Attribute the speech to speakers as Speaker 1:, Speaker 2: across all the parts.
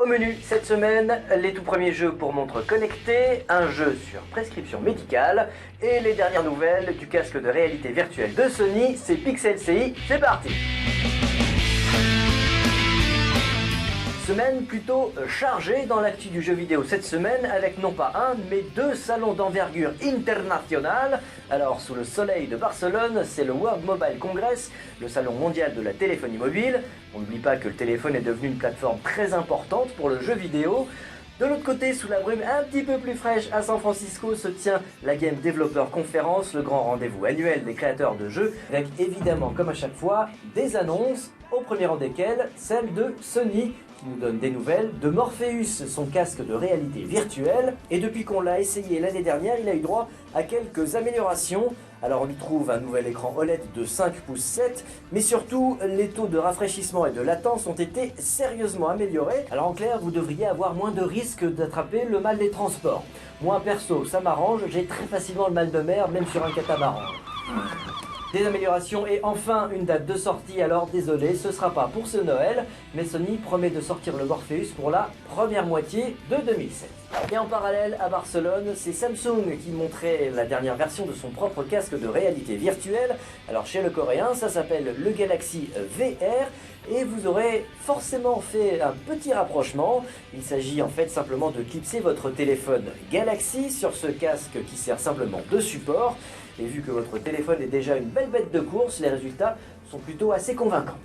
Speaker 1: Au menu cette semaine, les tout premiers jeux pour montre connectée, un jeu sur prescription médicale et les dernières nouvelles du casque de réalité virtuelle de Sony, c'est Pixel CI, c'est parti! Semaine plutôt chargée dans l'actu du jeu vidéo cette semaine avec non pas un mais deux salons d'envergure internationale. Alors sous le soleil de Barcelone, c'est le World Mobile Congress, le salon mondial de la téléphonie mobile. On n'oublie pas que le téléphone est devenu une plateforme très importante pour le jeu vidéo. De l'autre côté, sous la brume un petit peu plus fraîche, à San Francisco se tient la Game Developer Conference, le grand rendez-vous annuel des créateurs de jeux, avec évidemment, comme à chaque fois, des annonces, au premier rang desquelles celle de Sony, qui nous donne des nouvelles de Morpheus, son casque de réalité virtuelle. Et depuis qu'on l'a essayé l'année dernière, il a eu droit à quelques améliorations. Alors on y trouve un nouvel écran OLED de 5 pouces 7, mais surtout les taux de rafraîchissement et de latence ont été sérieusement améliorés. Alors en clair, vous devriez avoir moins de risques d'attraper le mal des transports. Moi perso, ça m'arrange, j'ai très facilement le mal de mer, même sur un catamaran. Des améliorations et enfin une date de sortie, alors désolé, ce sera pas pour ce Noël, mais Sony promet de sortir le Morpheus pour la première moitié de 2007. Et en parallèle, à Barcelone, c'est Samsung qui montrait la dernière version de son propre casque de réalité virtuelle. Alors chez le coréen, ça s'appelle le Galaxy VR. Et vous aurez forcément fait un petit rapprochement. Il s'agit en fait simplement de clipser votre téléphone Galaxy sur ce casque qui sert simplement de support. Et vu que votre téléphone est déjà une belle bête de course, les résultats sont plutôt assez convaincants.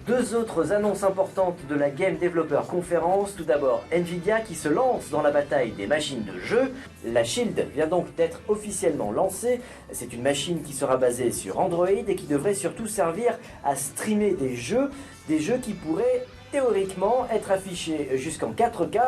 Speaker 1: Deux autres annonces importantes de la Game Developer Conference. Tout d'abord, Nvidia qui se lance dans la bataille des machines de jeu. La Shield vient donc d'être officiellement lancée. C'est une machine qui sera basée sur Android et qui devrait surtout servir à streamer des jeux qui pourraient théoriquement être affichés jusqu'en 4K,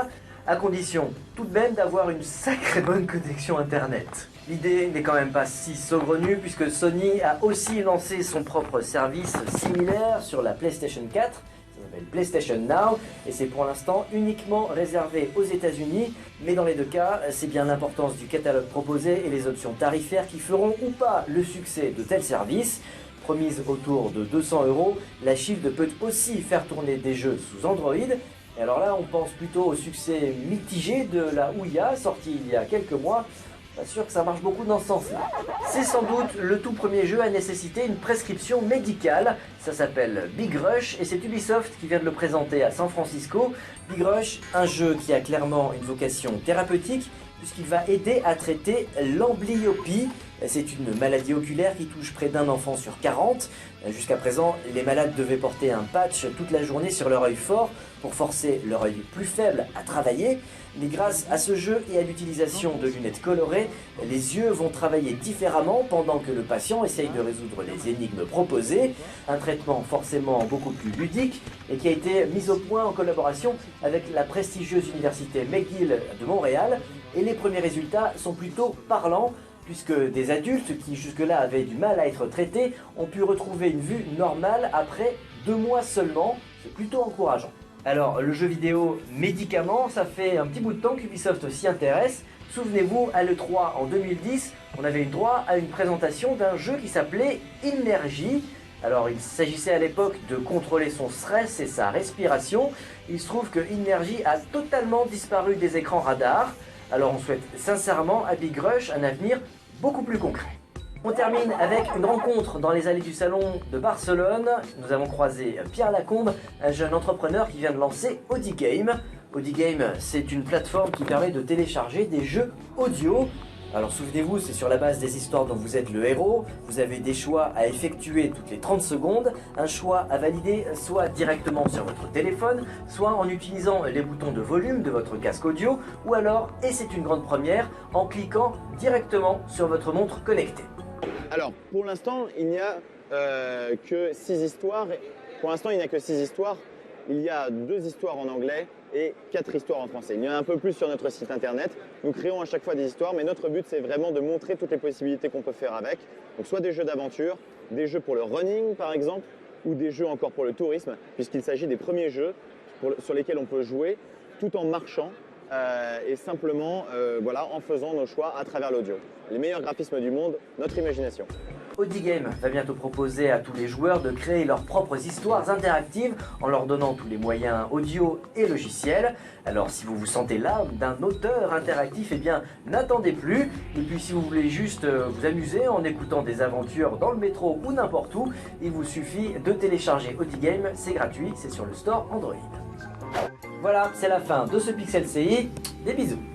Speaker 1: à condition tout de même d'avoir une sacrée bonne connexion internet. L'idée n'est quand même pas si saugrenue puisque Sony a aussi lancé son propre service similaire sur la PlayStation 4, ça s'appelle PlayStation Now, et c'est pour l'instant uniquement réservé aux États-Unis, mais dans les deux cas, c'est bien l'importance du catalogue proposé et les options tarifaires qui feront ou pas le succès de tels services. Promise autour de 200 €, la Shield peut aussi faire tourner des jeux sous Android. Et alors là, on pense plutôt au succès mitigé de la Ouya, sortie il y a quelques mois. Pas sûr que ça marche beaucoup dans ce sens-là. C'est sans doute le tout premier jeu à nécessiter une prescription médicale. Ça s'appelle Big Rush et c'est Ubisoft qui vient de le présenter à San Francisco. Big Rush, un jeu qui a clairement une vocation thérapeutique puisqu'il va aider à traiter l'amblyopie. C'est une maladie oculaire qui touche près d'un enfant sur 40. Jusqu'à présent, les malades devaient porter un patch toute la journée sur leur œil fort pour forcer leur œil plus faible à travailler. Mais grâce à ce jeu et à l'utilisation de lunettes colorées, les yeux vont travailler différemment pendant que le patient essaye de résoudre les énigmes proposées. Un traitement forcément beaucoup plus ludique et qui a été mis au point en collaboration avec la prestigieuse université McGill de Montréal. Et les premiers résultats sont plutôt parlants, puisque des adultes qui jusque-là avaient du mal à être traités ont pu retrouver une vue normale après 2 mois seulement. C'est plutôt encourageant. Alors, le jeu vidéo médicament, ça fait un petit bout de temps qu'Ubisoft s'y intéresse. Souvenez-vous, à l'E3 en 2010, on avait eu droit à une présentation d'un jeu qui s'appelait Innergy. Alors, il s'agissait à l'époque de contrôler son stress et sa respiration. Il se trouve que Innergy a totalement disparu des écrans radars. Alors, on souhaite sincèrement à Big Rush un avenir beaucoup plus concret. On termine avec une rencontre dans les allées du salon de Barcelone. Nous avons croisé Pierre Lacombe, un jeune entrepreneur qui vient de lancer Audigame. Audigame, c'est une plateforme qui permet de télécharger des jeux audio. Alors souvenez-vous, c'est sur la base des histoires dont vous êtes le héros. Vous avez des choix à effectuer toutes les 30 secondes. Un choix à valider soit directement sur votre téléphone, soit en utilisant les boutons de volume de votre casque audio, ou alors, et c'est une grande première, en cliquant directement sur votre montre connectée.
Speaker 2: Alors, pour l'instant, il n'y a que 6 histoires. Pour l'instant, il n'y a que 6 histoires. Il y a 2 histoires en anglais et 4 histoires en français. Il y en a un peu plus sur notre site internet. Nous créons à chaque fois des histoires, mais notre but, c'est vraiment de montrer toutes les possibilités qu'on peut faire avec. Donc, soit des jeux d'aventure, des jeux pour le running, par exemple, ou des jeux encore pour le tourisme, puisqu'il s'agit des premiers jeux sur lesquels on peut jouer tout en marchant et simplement voilà, en faisant nos choix à travers l'audio. Les meilleurs graphismes du monde, notre imagination.
Speaker 1: Audigame va bientôt proposer à tous les joueurs de créer leurs propres histoires interactives en leur donnant tous les moyens audio et logiciels. Alors si vous vous sentez l'âme d'un auteur interactif, eh bien n'attendez plus. Et puis si vous voulez juste vous amuser en écoutant des aventures dans le métro ou n'importe où, il vous suffit de télécharger Audigame, c'est gratuit, c'est sur le store Android. Voilà, c'est la fin de ce Pixel CI. Des bisous.